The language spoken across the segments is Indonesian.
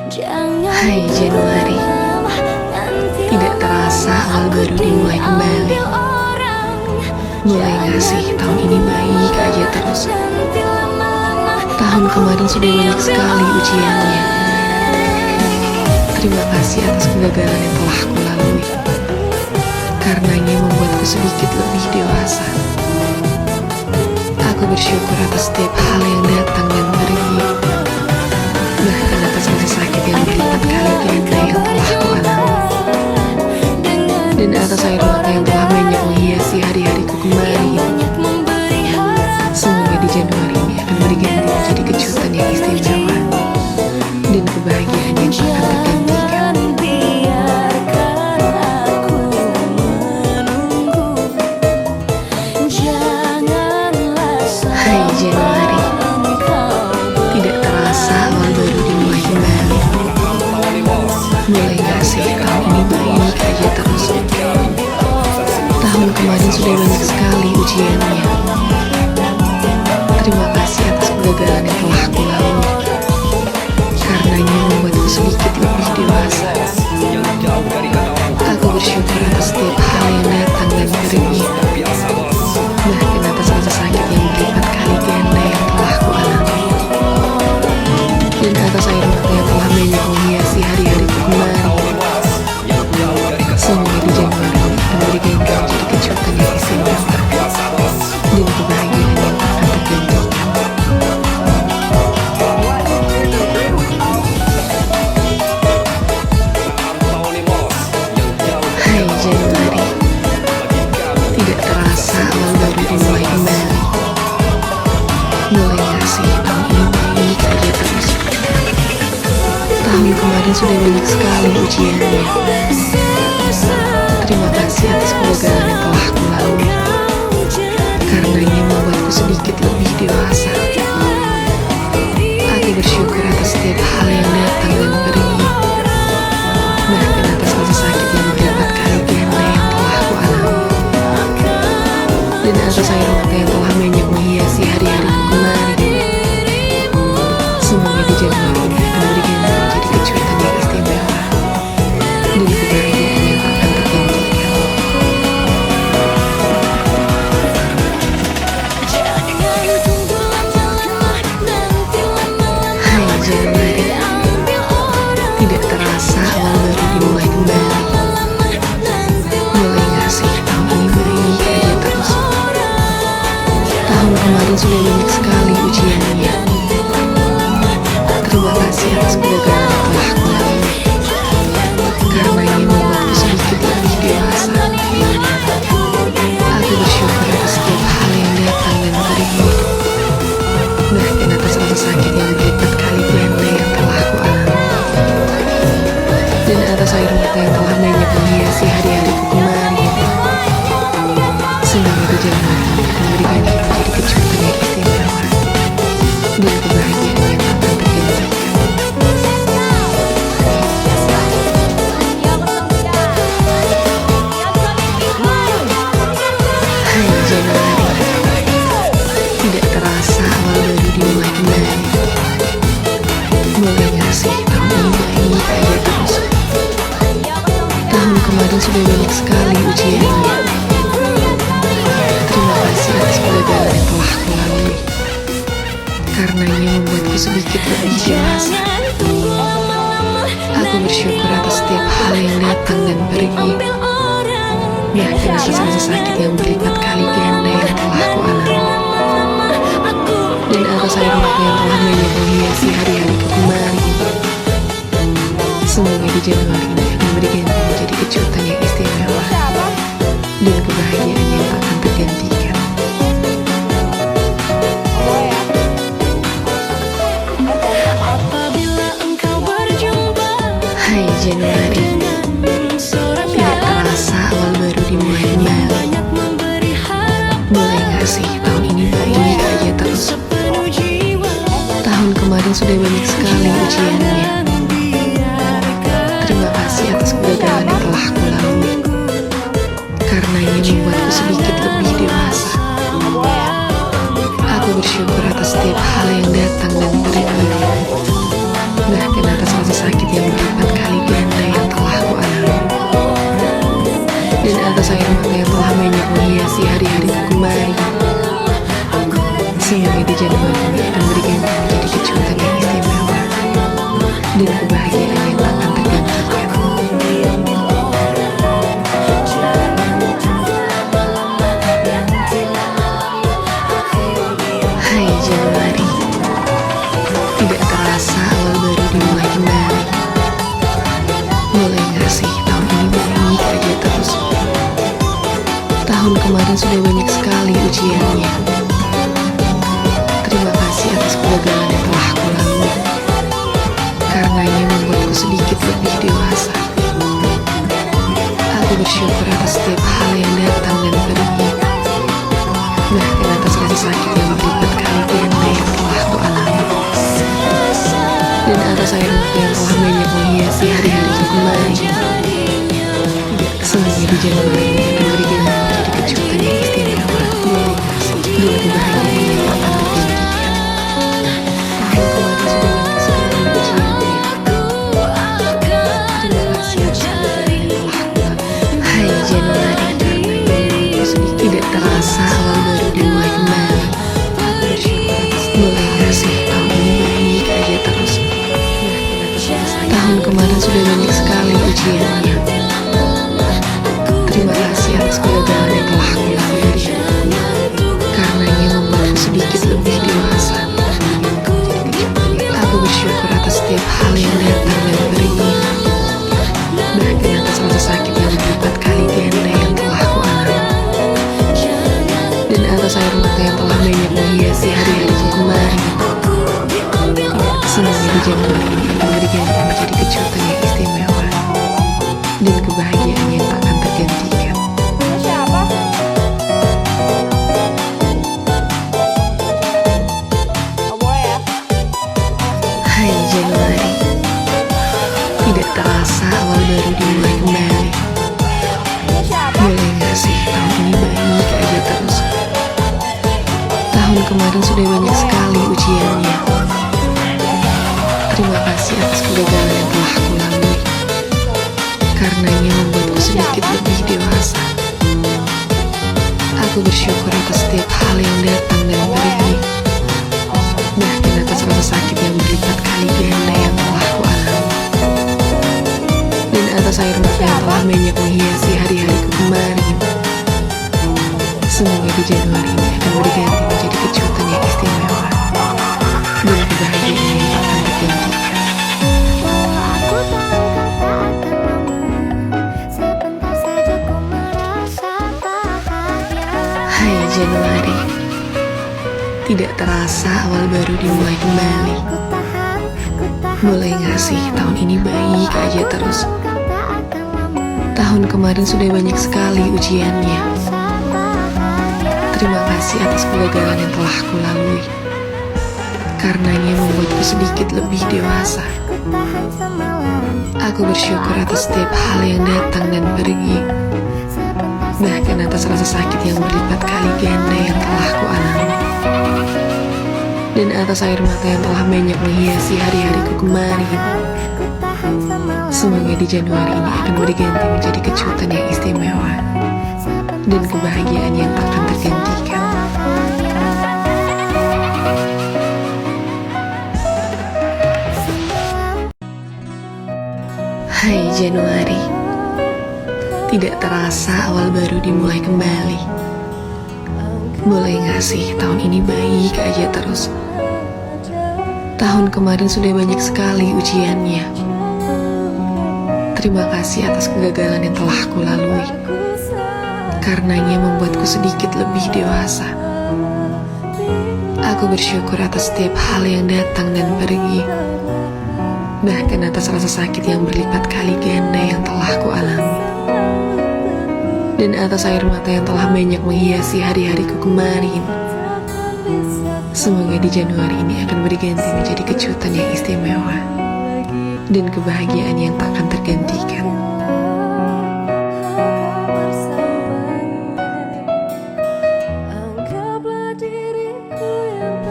Hai Januari, tidak terasa awal baru dimulai kembali. Mulai ngasih tahun ini baik aja terus. Tahun kemarin sudah banyak sekali ujiannya. Terima kasih atas kegagalan yang telah aku lalui. Karenanya membuatku sedikit lebih dewasa. Aku bersyukur atas setiap hal yang datang dan pergi. Bahkan atas rasa sakit yang berlipat kali ganda yang telah kualami. Dan atas air mata yang telah banyak menghiasi hari-hariku kemarin. Semoga di Januari ini akan berganti menjadi kejutan yang istimewa dan kebahagiaan yang akan tergantikan. Hai Januari, tidak terasa awal baru dimulai kembali. Mulai ngasih tahun ini baik aja terus. Tahun kemarin sudah banyak sekali ujiannya. Terima kasih atas kegagalan yang telah aku lalui. Karenanya membuatku sedikit lebih dewasa. Aku bersyukur atas setiap hal yang datang dan pergi. Bahkan atas rasa sakit yang berlipat kali ganda yang telah kualami. Dan atas air mata yang telah banyak menghiasi hari-hariku kemarin. Semoga di Januari ini akan berganti menjadi kejutan yang istimewa dan kebahagiaan yang akan tergantikan. Hai Januari, tidak terasa awal baru dimulai kembali. Mulai ngasih tahun ini baik aja terus. Tahun kemarin sudah banyak sekali ujiannya. Terima kasih atas kegagalan yang telah aku lalui. Karenanya membuatku sedikit lebih dewasa. Aku bersyukur atas setiap hal yang datang dan pergi. Bahkan atas rasa sakit yang berlipat kali ganda yang telah aku alami. Dan atas air mata yang telah banyak menghiasi hari-hariku kemarin. Semoga di Januari ini akan berganti menjadi kejutan yang istimewa dan kebahagiaan yang akan tergantikan. Hai Januari, tidak terasa awal baru dimulai kembali. Mulai ngasih tahun ini baik aja terus. Tahun kemarin sudah banyak sekali ujiannya. Terima kasih atas kegagalan yang telah aku lalui. Karenanya membuatku sedikit lebih dewasa. Aku bersyukur atas setiap hal yang datang dan pergi. Bahkan atas rasa sakit yang berlipat kali ganda yang telah aku alami. Dan atas air mata yang telah banyak menghiasi hari-hariku kemarin. Semoga di Januari ini akan berganti menjadi kejutan yang istimewa dan kebahagiaan yang akan tergantikan. Hai Januari, tidak terasa awal baru dimulai kembali. Mulai ngasih tahun ini baik aja terus. Tahun kemarin sudah banyak sekali ujiannya. Terima kasih atas kegagalan yang telah aku lalui. Karenanya membuatku sedikit lebih dewasa. Aku bersyukur atas setiap hal yang datang dan pergi. Bahkan atas rasa sakit yang berlipat kali ganda yang telah aku alami. Dan atas air mata yang telah banyak menghiasi hari-hariku kemarin. Semoga di Januari ini akan berganti menjadi kejutan yang istimewa dan kebahagiaan yang akan tergantikan. Hai Januari, tidak terasa awal baru dimulai kembali. Mulai ngasih tahun ini baik aja terus. Tahun kemarin sudah banyak sekali ujiannya. Terima kasih atas kegagalan yang telah aku lalui. Karenanya membuatku sedikit lebih dewasa. Aku bersyukur atas setiap hal yang datang dan pergi. Bahkan atas rasa sakit dan kebahagiaan yang tak akan tergantikan. Hai Januari, tidak terasa awal baru dimulai kembali. Mulai gak sih tahun ini baik aja terus. Tahun kemarin sudah banyak sekali ujiannya. Terima kasih atas kegagalan yang telah aku lalui. Karenanya membuatku sedikit lebih dewasa. Aku bersyukur atas setiap hal yang datang dan pergi. Bahkan atas rasa sakit yang berlipat kali ganda yang telah aku alami. Dan atas air mata yang telah banyak menghiasi hari-hariku kemarin. Semoga di Januari ini akan berikan menjadi kejutan yang istimewa. Dengan kebahagiaan yang tak akan tergantikan. Tahun kemarin sudah banyak sekali ujiannya. Terima kasih atas kegagalan yang telah aku lalui. Hai Januari, karena sedikit tidak terasa awal baru dimulai kembali. Aku bersyukur atas mulai gak sih tahun ini baik aja terus. Tahun kemarin sudah banyak sekali ujiannya. Terima kasih atas kegagalan yang telah aku lalui. Karenanya membuatku sedikit lebih dewasa. Aku bersyukur atas setiap hal yang datang dan pergi. Bahkan atas rasa sakit yang berlipat kali ganda yang telah aku alami. Dan atas air mata yang telah banyak menghiasi hari-hariku kemarin. Semoga di Januari ini akan berganti menjadi kejutan yang istimewa. Dan kebahagiaan yang tak akan tergantikan. Siapa? Oh, boleh ya? Hai Januari, tidak terasa awal baru dimulai kembali. Siapa? Boleh gak sih tahun ini baik aja terus. Tahun kemarin sudah banyak sekali ujiannya. Terima kasih atas kegagalan yang telah aku lalui. Karenanya membuatku sedikit lebih dewasa. Aku bersyukur atas setiap hal yang datang dan pergi. Bahkan atas rasa sakit yang berlipat kali ganda yang telah aku alami. Dan atas air mata yang telah banyak menghiasi hari-hariku kemarin. Semoga di Januari ini akan berganti menjadi kejutan yang istimewa. Dan kebahagiaan yang tak akan tergantikan. Hai Januari, tidak terasa awal baru dimulai kembali. Mulai gak sih tahun ini baik aja terus. Tahun kemarin sudah banyak sekali ujiannya. Terima kasih atas kegagalan yang telah aku lalui. Karenanya membuatku sedikit lebih dewasa. Aku bersyukur atas setiap hal yang datang dan pergi. Bahkan atas rasa sakit yang berlipat kali ganda yang telah aku alami. Dan atas air mata yang telah banyak menghiasi hari-hariku kemarin. Semoga di Januari ini akan berganti menjadi kejutan yang istimewa. Dan kebahagiaan yang tak akan tergantikan. Hai Januari, tidak terasa awal baru dimulai kembali. Boleh gak sih tahun ini baik aja terus. Tahun kemarin sudah banyak sekali ujiannya. Terima kasih atas kegagalan yang telah aku lalui. Karenanya membuatku sedikit lebih dewasa. Aku bersyukur atas setiap hal yang datang dan pergi. Bahkan atas rasa sakit yang berlipat kali ganda yang telah aku alami. Dan atas air mata yang telah banyak menghiasi hari-hariku kemarin. Semoga di Januari ini akan berganti menjadi kejutan yang istimewa. Dan kebahagiaan yang tak akan tergantikan.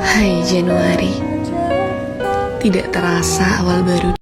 Hai Januari, tidak terasa awal baru